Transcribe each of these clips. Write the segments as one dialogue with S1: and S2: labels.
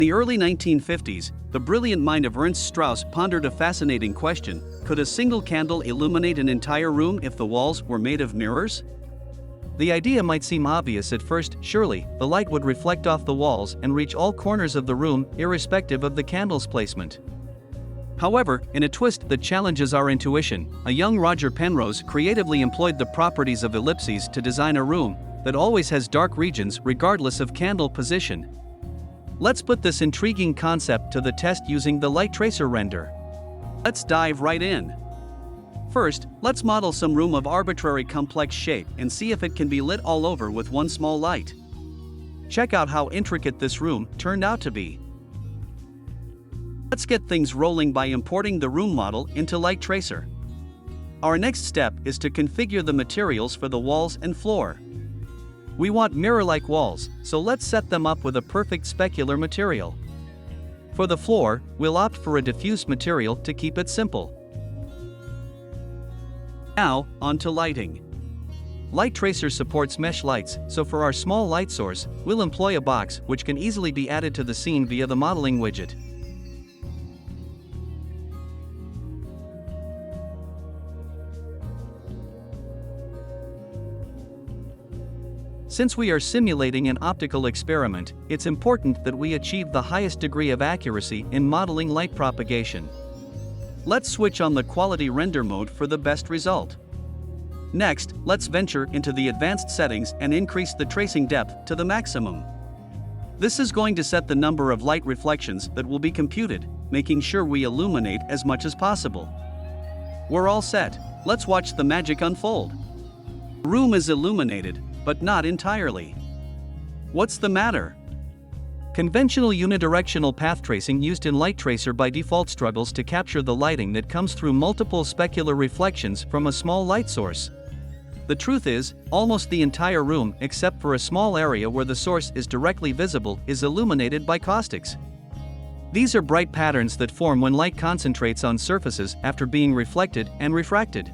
S1: In the early 1950s, the brilliant mind of Ernst Straus pondered a fascinating question: could a single candle illuminate an entire room if the walls were made of mirrors? The idea might seem obvious at first. Surely, the light would reflect off the walls and reach all corners of the room, irrespective of the candle's placement. However, in a twist that challenges our intuition, a young Roger Penrose creatively employed the properties of ellipses to design a room that always has dark regions regardless of candle position. Let's put this intriguing concept to the test using the light tracer render. Let's dive right in. First, let's model some room of arbitrary complex shape and see if it can be lit all over with one small light. Check out how intricate this room turned out to be. Let's get things rolling by importing the room model into Light Tracer. Our next step is to configure the materials for the walls and floor. We want mirror-like walls, so let's set them up with a perfect specular material. For the floor, we'll opt for a diffuse material to keep it simple. Now, on to lighting. Light Tracer supports mesh lights, so for our small light source, we'll employ a box which can easily be added to the scene via the modeling widget. Since we are simulating an optical experiment, it's important that we achieve the highest degree of accuracy in modeling light propagation. Let's switch on the quality render mode for the best result. Next, let's venture into the advanced settings and increase the tracing depth to the maximum. This is going to set the number of light reflections that will be computed, making sure we illuminate as much as possible. We're all set. Let's watch the magic unfold. The room is illuminated, but not entirely. What's the matter? Conventional unidirectional path tracing used in Light Tracer by default struggles to capture the lighting that comes through multiple specular reflections from a small light source. The truth is, almost the entire room, except for a small area where the source is directly visible, is illuminated by caustics. These are bright patterns that form when light concentrates on surfaces after being reflected and refracted.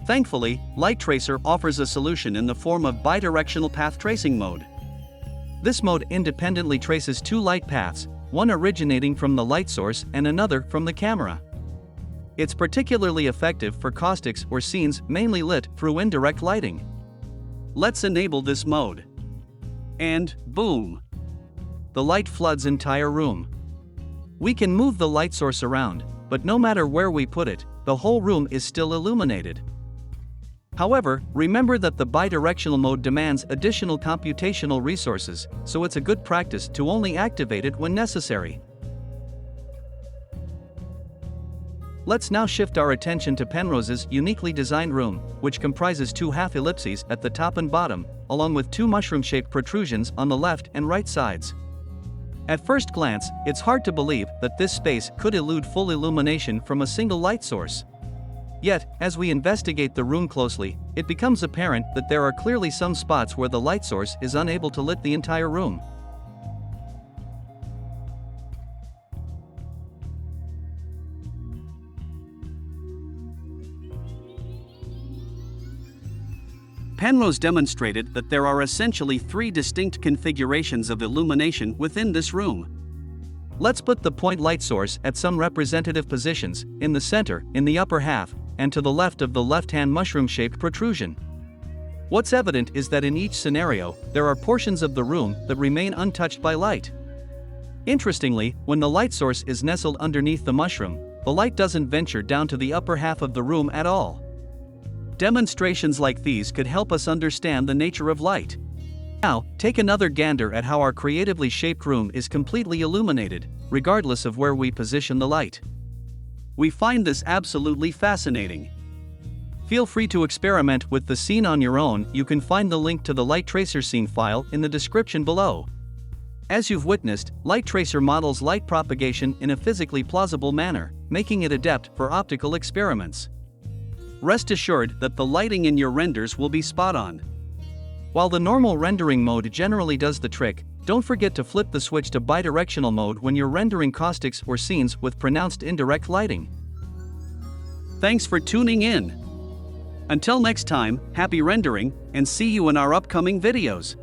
S1: Thankfully, Light Tracer offers a solution in the form of bidirectional path tracing mode. This mode independently traces two light paths, one originating from the light source and another from the camera. It's particularly effective for caustics or scenes mainly lit through indirect lighting. Let's enable this mode. And boom! The light floods entire room. We can move the light source around, but no matter where we put it, the whole room is still illuminated. However, remember that the bidirectional mode demands additional computational resources, so it's a good practice to only activate it when necessary. Let's now shift our attention to Penrose's uniquely designed room, which comprises two half-ellipses at the top and bottom, along with two mushroom-shaped protrusions on the left and right sides. At first glance, it's hard to believe that this space could elude full illumination from a single light source. Yet, as we investigate the room closely, it becomes apparent that there are clearly some spots where the light source is unable to lit the entire room. Penrose demonstrated that there are essentially three distinct configurations of illumination within this room. Let's put the point light source at some representative positions, in the center, in the upper half, and to the left of the left-hand mushroom-shaped protrusion. What's evident is that in each scenario, there are portions of the room that remain untouched by light. Interestingly, when the light source is nestled underneath the mushroom, the light doesn't venture down to the upper half of the room at all. Demonstrations like these could help us understand the nature of light. Now, take another gander at how our creatively shaped room is completely illuminated, regardless of where we position the light. We find this absolutely fascinating. Feel free to experiment with the scene on your own. You can find the link to the Light Tracer scene file in the description below. As you've witnessed, Light Tracer models light propagation in a physically plausible manner, making it adept for optical experiments. Rest assured that the lighting in your renders will be spot on. While the normal rendering mode generally does the trick, don't forget to flip the switch to bidirectional mode when you're rendering caustics or scenes with pronounced indirect lighting. Thanks for tuning in. Until next time, happy rendering, and see you in our upcoming videos.